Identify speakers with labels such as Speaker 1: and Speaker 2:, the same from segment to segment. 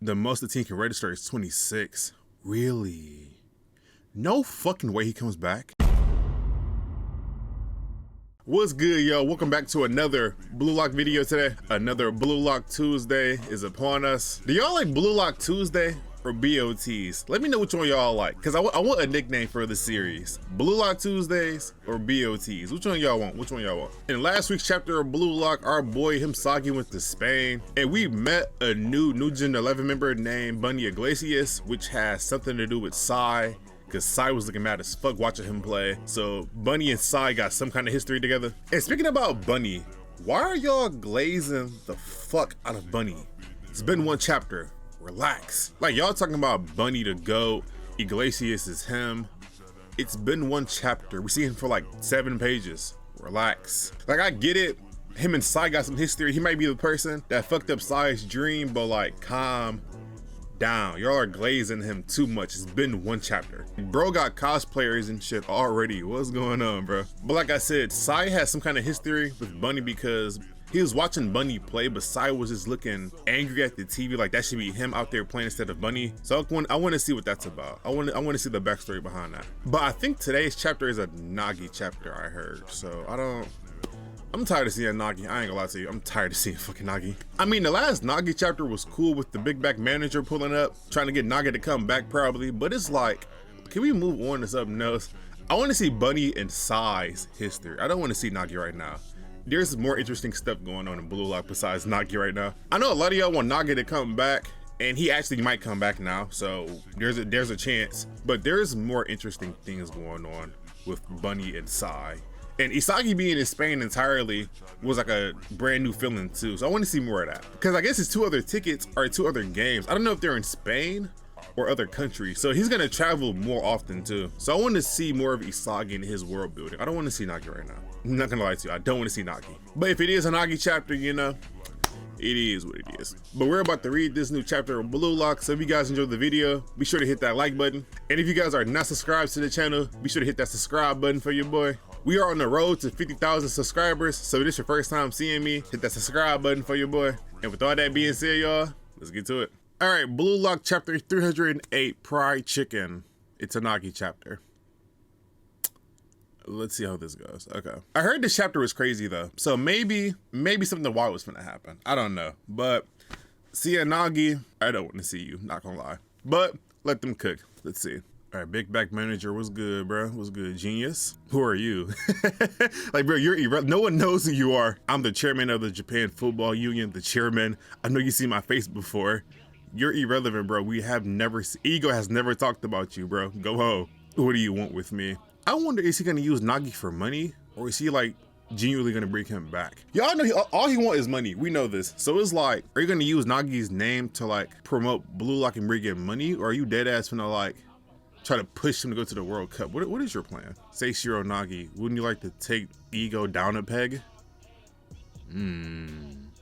Speaker 1: The most the team can register is 26. Really? No fucking way he comes back. What's good, yo? Welcome back to another Blue Lock video today. Another Blue Lock Tuesday is upon us. Do y'all like Blue Lock Tuesday or BOTs? Let me know which one y'all like, because I want a nickname for the series. Blue Lock Tuesdays or BOTs? Which one y'all want? Which one y'all want? In last week's chapter of Blue Lock, our boy Himsagi went to Spain, and we met a new Gen 11 member named Bunny Iglesias, which has something to do with Psy, because Psy was looking mad as fuck watching him play. So Bunny and Psy got some kind of history together. And speaking about Bunny, why are y'all glazing the fuck out of Bunny? It's been one chapter. Relax. Like, y'all talking about Bunny the GOAT, Iglesias is him. It's been one chapter. We see him for like 7 pages. Relax. Like, I get it. Him and Psy got some history. He might be the person that fucked up Psy's dream, but like, calm down. Y'all are glazing him too much. It's been one chapter. Bro got cosplayers and shit already. What's going on, bro? But like I said, Psy has some kind of history with Bunny because he was watching Bunny play, but Psy was just looking angry at the TV, like that should be him out there playing instead of Bunny. So I want to see what that's about. I want to see the backstory behind that. But I think today's chapter is a Nagi chapter, I heard. So I'm tired of seeing Nagi. I ain't gonna lie to you. I'm tired of seeing fucking Nagi. I mean, the last Nagi chapter was cool with the big back manager pulling up, trying to get Nagi to come back probably, but it's like, can we move on to something else? I want to see Bunny and Psy's history. I don't want to see Nagi right now. There's more interesting stuff going on in Blue Lock besides Nagi right now. I know a lot of y'all want Nagi to come back, and he actually might come back now, so there's a chance. But there's more interesting things going on with Bunny and Psy. And Isagi being in Spain entirely was like a brand new feeling too. So I want to see more of that. Because I guess his 2 other tickets are 2 other games. I don't know if they're in Spain or other countries. So he's gonna travel more often too. So I want to see more of Isagi in his world building. I don't want to see Nagi right now. I'm not gonna lie to you, I don't want to see Nagi. But if it is a Nagi chapter, you know, it is what it is. But we're about to read this new chapter of Blue Lock. So if you guys enjoyed the video, be sure to hit that like button. And if you guys are not subscribed to the channel, be sure to hit that subscribe button for your boy. We are on the road to 50,000 subscribers. So if this is your first time seeing me, hit that subscribe button for your boy. And with all that being said, y'all, let's get to it. All right, Blue Lock chapter 308, Fried Chicken. It's a Nagi chapter. Let's see how this goes. Okay. I heard this chapter was crazy though. So maybe something wild was gonna happen. I don't know. But seeing Nagi, I don't want to see you, not gonna lie. But let them cook. Let's see. All right, big back manager, what's good, bro? What's good, genius? Who are you? Like, bro, no one knows who you are. I'm the chairman of the Japan Football Union, the chairman. I know you see my face before. You're irrelevant, bro. Ego has never talked about you, bro. Go home. What do you want with me? I wonder, is he gonna use Nagi for money? Or is he like genuinely gonna bring him back? Y'all know all he wants is money. We know this. So it's like, are you gonna use Nagi's name to like promote Blue Lock and bring in money? Or are you dead ass gonna like try to push him to go to the World Cup? What is your plan? Say Shiro Nagi, wouldn't you like to take Ego down a peg?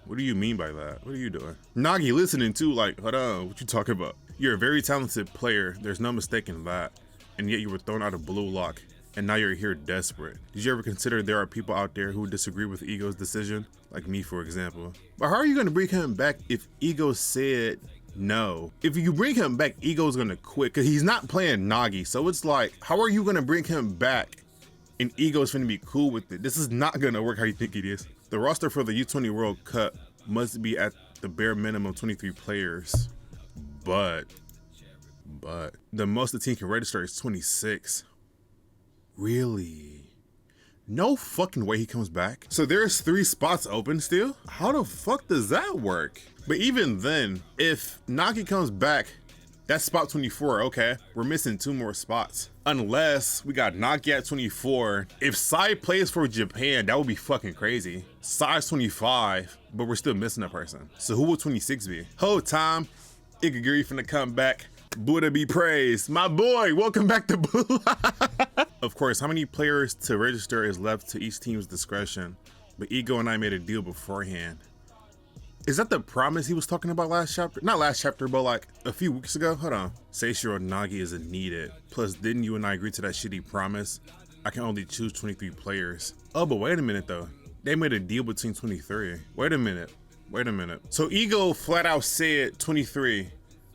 Speaker 1: What do you mean by that? What are you doing? Nagi listening too, like, hold on, what you talking about? You're a very talented player, there's no mistaking that. And yet you were thrown out of Blue Lock, and now you're here desperate. Did you ever consider there are people out there who disagree with Ego's decision? Like me, for example. But how are you gonna bring him back if Ego said no? If you bring him back, Ego's gonna quit because he's not playing Nagi. So it's like, how are you gonna bring him back and Ego's gonna be cool with it? This is not gonna work how you think it is. The roster for the U20 World Cup must be at the bare minimum 23 players. But the most the team can register is 26. Really? No fucking way he comes back. So there's 3 spots open still? How the fuck does that work? But even then, if Nagi comes back, that's spot 24, okay. We're missing 2 more spots. Unless we got Nagi at 24. If Psy plays for Japan, that would be fucking crazy. Psy's 25, but we're still missing a person. So who will 26 be? Whole time, Ikagiri finna come back. Buddha be praised. My boy, welcome back to Blue Lock. Of course, how many players to register is left to each team's discretion, but Ego and I made a deal beforehand. Is that the promise he was talking about last chapter? Not last chapter, but like a few weeks ago? Hold on. Seishiro Nagi isn't needed. Plus, didn't you and I agree to that shitty promise? I can only choose 23 players. Oh, but wait a minute though. They made a deal between 23. Wait a minute. So Ego flat out said 23.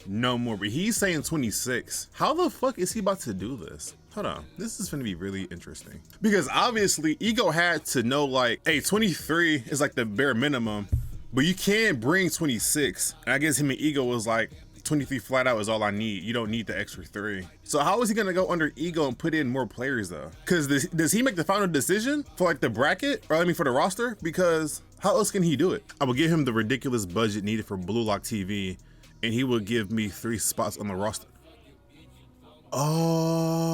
Speaker 1: no more, but he's saying 26. How the fuck is he about to do this? Hold on, this is gonna be really interesting. Because obviously Ego had to know like, hey, 23 is like the bare minimum, but you can't bring 26. And I guess him and Ego was like, 23 flat out is all I need. You don't need the extra 3. So how is he gonna go under Ego and put in more players though? Cause does he make the final decision for like the bracket, or I mean for the roster? Because how else can he do it? I will give him the ridiculous budget needed for Blue Lock TV, and he will give me 3 spots on the roster. Oh,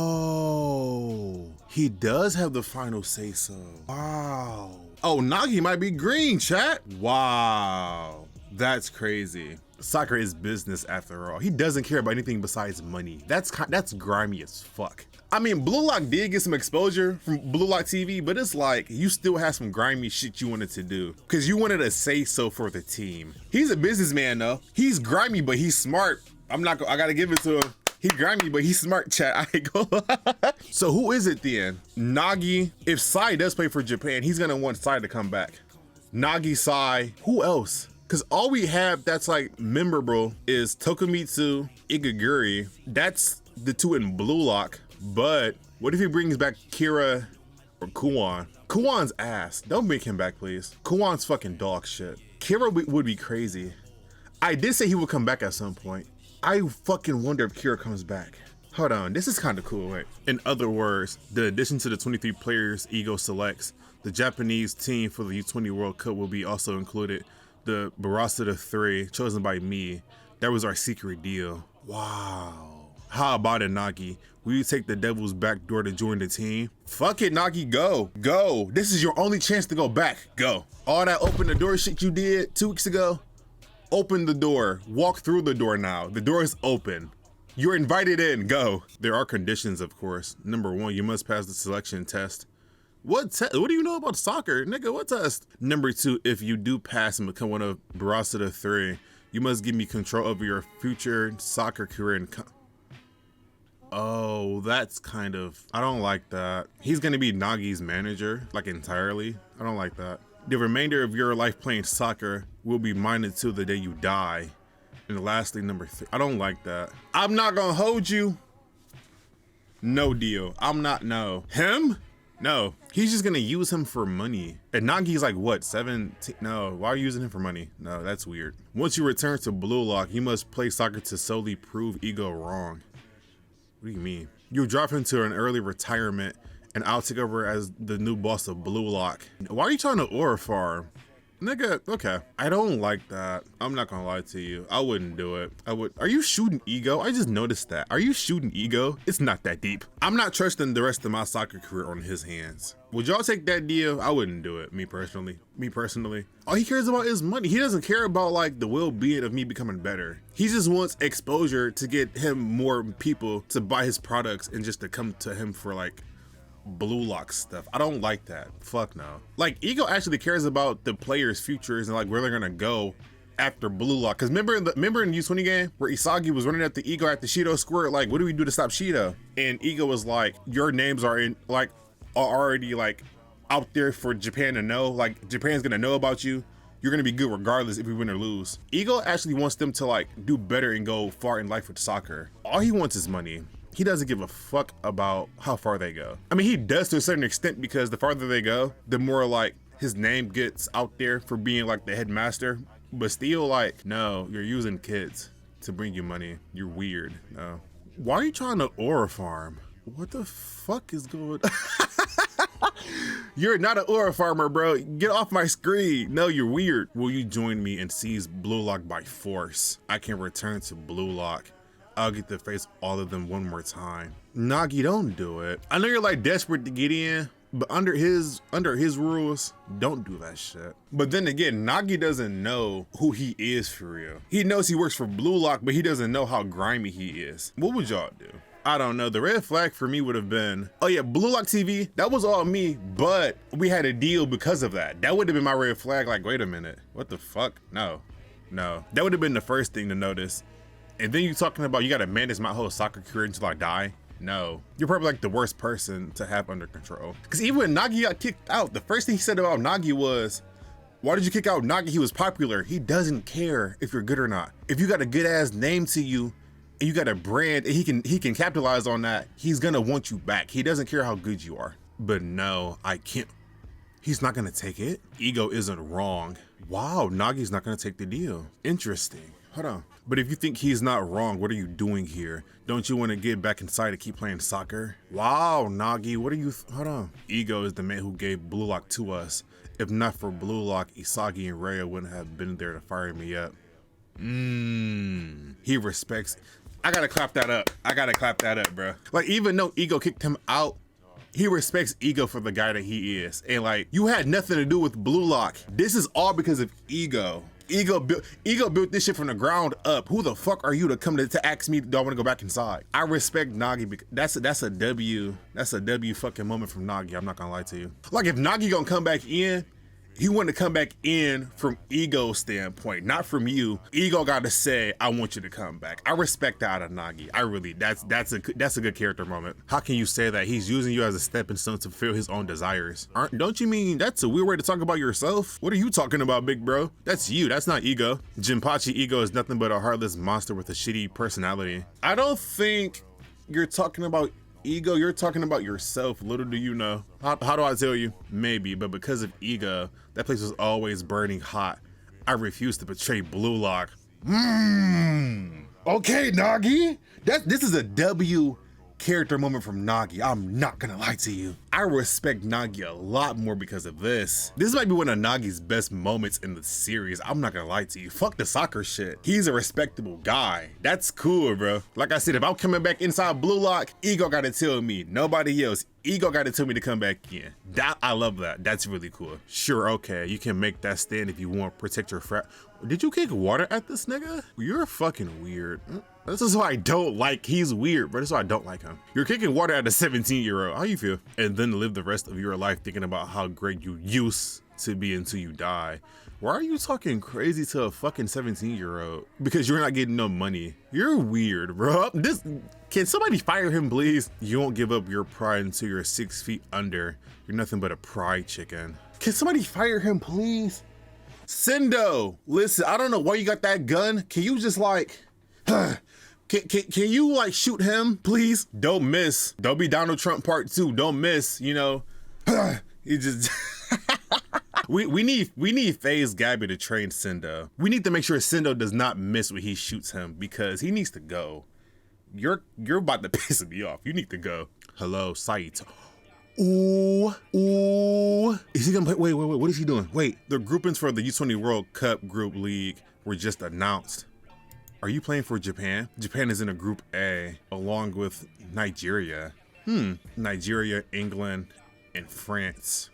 Speaker 1: he does have the final say so. Wow. Oh, Nagi might be green, chat. Wow, that's crazy. Soccer is business after all. He doesn't care about anything besides money. That's grimy as fuck. I mean, Blue Lock did get some exposure from Blue Lock TV, but it's like you still have some grimy shit you wanted to do because you wanted to say so for the team. He's a businessman though. He's grimy, but he's smart. I gotta give it to him. He grimy, but he's smart, chat. I ain't go. So who is it then? Nagi. If Sai does play for Japan, he's gonna want Sai to come back. Nagi, Sai. Who else? Because all we have that's like memorable is Tokumitsu, Igaguri. That's the 2 in Blue Lock. But what if he brings back Kira or Kuwan? Kuwan's ass. Don't bring him back, please. Kuwan's fucking dog shit. Kira would be crazy. I did say he would come back at some point. I fucking wonder if Kira comes back. Hold on, this is kind of cool, right? In other words, the addition to the 23 players Ego selects, the Japanese team for the U20 World Cup will be also included. The Barasta 3 chosen by me. That was our secret deal. Wow. How about it, Nagi? Will you take the devil's back door to join the team? Fuck it, Nagi, go. Go. This is your only chance to go back. Go. All that open the door shit you did 2 weeks ago, open the door. Walk through the door now. The door is open. You're invited in. Go. There are conditions, of course. Number 1, you must pass the selection test. What do you know about soccer? Nigga, what test? Number 2, if you do pass and become one of Barasta 3, you must give me control over your future soccer career and oh, that's kind of, I don't like that. He's gonna be Nagi's manager, like entirely. I don't like that. The remainder of your life playing soccer will be mine until the day you die. And lastly, number 3, I don't like that. I'm not gonna hold you. No deal. I'm not, no. Him? No, he's just gonna use him for money. And Nagi's like, what, 17? No, why are you using him for money? No, that's weird. Once you return to Blue Lock, you must play soccer to solely prove Ego wrong. What do you mean? You drop into an early retirement and I'll take over as the new boss of Blue Lock. Why are you trying to aura farm? Nigga, okay. I don't like that. I'm not gonna lie to you. I wouldn't do it. Are you shooting Ego? I just noticed that. Are you shooting Ego? It's not that deep. I'm not trusting the rest of my soccer career on his hands. Would y'all take that deal? I wouldn't do it, me personally. All he cares about is money. He doesn't care about like the well-being of me becoming better. He just wants exposure to get him more people to buy his products and just to come to him for like Blue Lock stuff. I don't like that. Fuck no. Like Ego actually cares about the players' futures and like where they're gonna go after Blue Lock. Cause remember in the U20 game where Isagi was running at the Ego at the Shido squirt, like, what do we do to stop Shido? And Ego was like, your names are already like out there for Japan to know. Like Japan's gonna know about you. You're gonna be good regardless if we win or lose. Ego actually wants them to like do better and go far in life with soccer. All he wants is money. He doesn't give a fuck about how far they go. I mean, he does to a certain extent because the farther they go, the more like his name gets out there for being like the headmaster. But still, like, no, you're using kids to bring you money. You're weird. No. Why are you trying to aura farm? What the fuck is going on? You're not an aura farmer, bro. Get off my screen. No, you're weird. Will you join me and seize Blue Lock by force? I can return to Blue Lock. I'll get to face all of them one more time. Nagi, don't do it. I know you're like desperate to get in, but under his rules, don't do that shit. But then again, Nagi doesn't know who he is for real. He knows he works for Blue Lock, but he doesn't know how grimy he is. What would y'all do? I don't know. The red flag for me would have been, oh yeah, Blue Lock TV, that was all me, but we had a deal because of that. That would have been my red flag. Like, wait a minute, what the fuck? No. That would have been the first thing to notice. And then you talking about you gotta manage my whole soccer career until I die? No. You're probably like the worst person to have under control. Because even when Nagi got kicked out, the first thing he said about Nagi was, Why did you kick out Nagi? He was popular. He doesn't care if you're good or not. If you got a good ass name to you and you got a brand and he can capitalize on that, he's gonna want you back. He doesn't care how good you are. But no, I can't. He's not gonna take it. Ego isn't wrong. Wow, Nagi's not gonna take the deal. Interesting. Hold on. But if you think he's not wrong, what are you doing here? Don't you want to get back inside and keep playing soccer? Wow, Nagi, what are you? Hold on. Ego is the man who gave Blue Lock to us. If not for Blue Lock, Isagi and Raya wouldn't have been there to fire me up. He respects. I gotta clap that up. I gotta clap that up, bro. Like, even though Ego kicked him out, he respects Ego for the guy that he is. And like, you had nothing to do with Blue Lock. This is all because of Ego. Ego built this shit from the ground up. Who the fuck are you to come to ask me, do I want to go back inside? I respect Nagi because that's a W. That's a W fucking moment from Nagi. I'm not gonna lie to you. Like, if Nagi gonna come back in, he wanted to come back in from Ego's standpoint, not from you. Ego got to say, I want you to come back. I respect that out of Nagi. I really, that's a good character moment. How can you say that? He's using you as a stepping stone to fulfill his own desires. Don't you mean that's a weird way to talk about yourself? What are you talking about, big bro? That's you, that's not Ego. Jinpachi Ego is nothing but a heartless monster with a shitty personality. I don't think you're talking about Ego, you're talking about yourself. Little do you know. How do I tell you? Maybe, but because of Ego, that place was always burning hot. I refuse to betray Blue Lock. Okay, Nagi. This is a W character moment from Nagi. I'm not gonna lie to you. I respect Nagi a lot more because of this. This might be one of Nagi's best moments in the series. I'm not gonna lie to you. Fuck the soccer shit. He's a respectable guy. That's cool, bro. Like I said, if I'm coming back inside Blue Lock, Ego gotta tell me. Nobody else. Ego gotta tell me to come back in. I love that. That's really cool. Sure, okay. You can make that stand if you want. Protect your frat. Did you kick water at this nigga? You're fucking weird. This is why I don't like, he's weird, but this is why I don't like him. You're kicking water at a 17-year-old. How you feel? And then live the rest of your life thinking about how great you used to be until you die. Why are you talking crazy to a fucking 17-year-old? Because you're not getting no money. You're weird, bro. Can somebody fire him, please? You won't give up your pride until you're 6 feet under. You're nothing but a pride chicken. Can somebody fire him, please? Sendo, listen, I don't know why you got that gun. Can you just like, Can you like shoot him, please? Don't miss. Don't be Donald Trump part 2. Don't miss, you know. You just we need FaZe Gabby to train Sendo. We need to make sure Sendo does not miss when he shoots him because he needs to go. You're about to piss me off. You need to go. Hello, Saito. Ooh. Is he gonna play? Wait, what is he doing? Wait, the groupings for the U20 World Cup Group League were just announced. Are you playing for Japan? Japan is in a Group A, along with Nigeria. Nigeria, England, and France.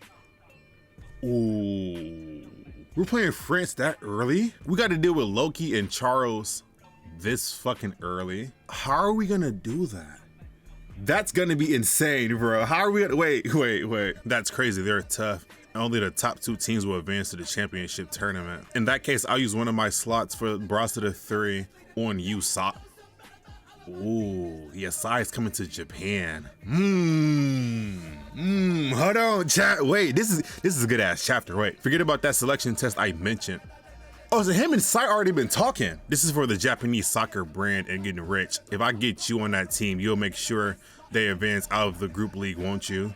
Speaker 1: Ooh. We're playing France that early? We got to deal with Loki and Charles this fucking early. How are we gonna do that? That's gonna be insane, bro. How are we gonna, wait. That's crazy, they're tough. Only the top 2 teams will advance to the championship tournament. In that case, I'll use one of my slots for Brasada 3 on you, Sa. Ooh, yeah, Sai's coming to Japan. Hold on, chat. Wait, this is a good ass chapter. Wait, forget about that selection test I mentioned. Oh, so him and Sai already been talking. This is for the Japanese soccer brand and getting rich. If I get you on that team, you'll make sure they advance out of the group league, won't you?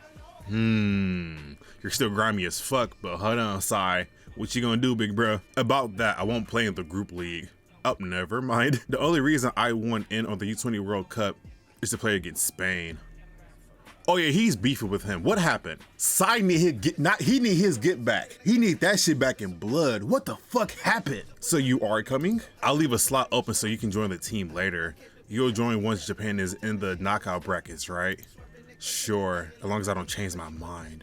Speaker 1: You're still grimy as fuck, but hold on, Sai. What you gonna do, big bro? About that, I won't play in the group league. Oh, never mind. The only reason I want in on the U20 World Cup is to play against Spain. Oh yeah, he's beefing with him. What happened? Sai need his get back. He need that shit back in blood. What the fuck happened? So you are coming? I'll leave a slot open so you can join the team later. You'll join once Japan is in the knockout brackets, right? Sure, as long as I don't change my mind.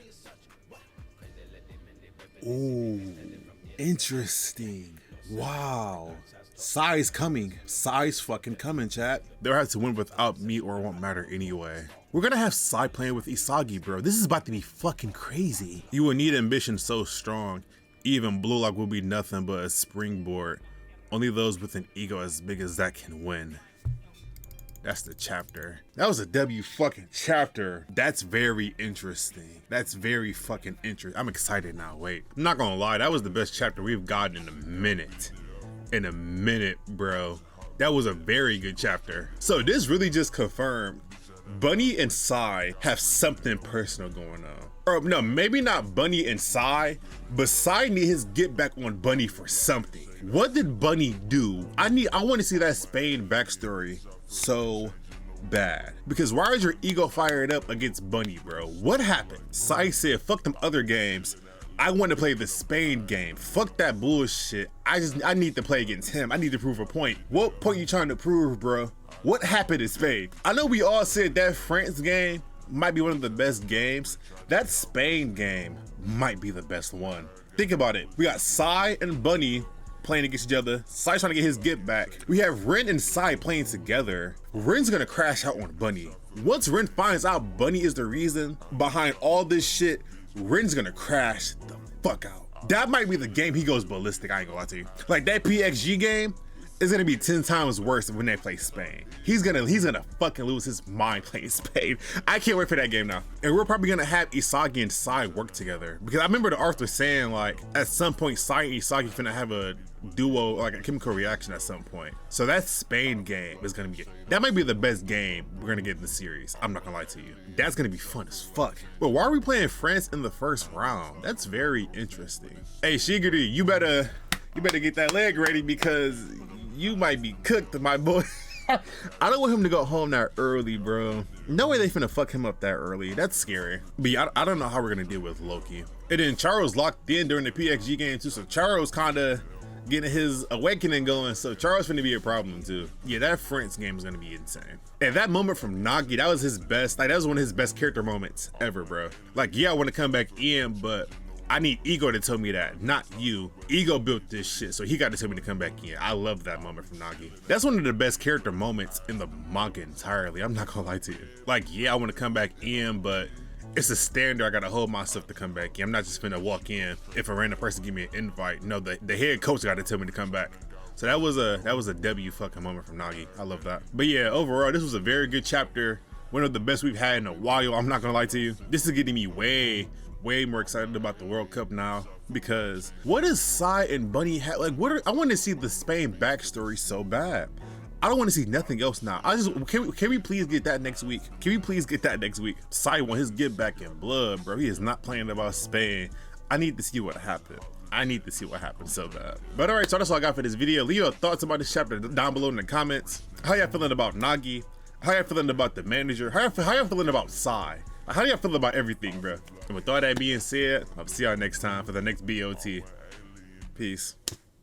Speaker 1: Ooh, interesting. Wow. Sai's coming. Sai's fucking coming, chat. They'll have to win without me or it won't matter anyway. We're gonna have Sai playing with Isagi, bro. This is about to be fucking crazy. You will need ambition so strong. Even Blue Lock will be nothing but a springboard. Only those with an ego as big as that can win. That's the chapter. That was a W fucking chapter. That's very interesting. That's very fucking interesting. I'm excited now. Wait, I'm not gonna lie. That was the best chapter we've gotten in a minute. In a minute, bro. That was a very good chapter. So this really just confirmed Bunny and Sai have something personal going on. Or no, maybe not Bunny and Sai, but Sai need his get back on Bunny for something. What did Bunny do? I want to see that Spain backstory so bad. Because why is your ego fired up against Bunny, bro? What happened? Sai said, fuck them other games. I want to play the Spain game. Fuck that bullshit. I need to play against him. I need to prove a point. What point you trying to prove, bro? What happened in Spain? I know we all said that France game might be one of the best games. That Spain game might be the best one. Think about it. We got Sai and Bunny playing against each other. Sai's trying to get his get back. We have Ren and Sai playing together. Ren's gonna crash out on Bunny. Once Ren finds out Bunny is the reason behind all this shit, Ren's gonna crash the fuck out. That might be the game he goes ballistic, I ain't gonna lie to you. Like that PXG game is gonna be 10 times worse when they play Spain. He's gonna fucking lose his mind playing Spain. I can't wait for that game now. And we're probably gonna have Isagi and Sai work together. Because I remember the Arthur saying like, at some point Sai and Isagi finna have a duo, like a chemical reaction at some point. So that Spain game is gonna be, that might be the best game we're gonna get in the series. I'm not gonna lie to you. That's gonna be fun as fuck. But why are we playing France in the first round? That's very interesting. Hey Shigiri, you better get that leg ready because you might be cooked, my boy. I don't want him to go home that early, bro. No way they finna fuck him up that early. That's scary. But yeah, I don't know how we're gonna deal with Loki. And then Charo's locked in during the PXG game too, so Charo's kinda getting his awakening going, so Charo's finna be a problem too. Yeah, that France game is gonna be insane. And that moment from Nagi, that was his best, like that was one of his best character moments ever, bro. Like, yeah, I wanna come back in, but I need Ego to tell me that, not you. Ego built this shit, so he got to tell me to come back in. I love that moment from Nagi. That's one of the best character moments in the manga entirely. I'm not gonna lie to you. Like, yeah, I want to come back in, but it's a standard. I gotta hold myself to come back in. I'm not just finna walk in if a random person give me an invite. No, the head coach got to tell me to come back. So that was a W fucking moment from Nagi. I love that. But yeah, overall, this was a very good chapter. One of the best we've had in a while. I'm not gonna lie to you. This is getting me way more excited about the World Cup now, because what does Sai and Bunny have? Like, I want to see the Spain backstory so bad. I don't want to see nothing else now. Can we please get that next week? Can we please get that next week? Sai want his get back in blood, bro. He is not playing about Spain. I need to see what happened. I need to see what happened so bad. But all right, so that's all I got for this video. Leave your thoughts about this chapter down below in the comments. How y'all feeling about Nagi? How y'all feeling about the manager? How y'all feeling about Sai? How do y'all feel about everything, bro? And with all that being said, I'll see y'all next time for the next BOT. Peace.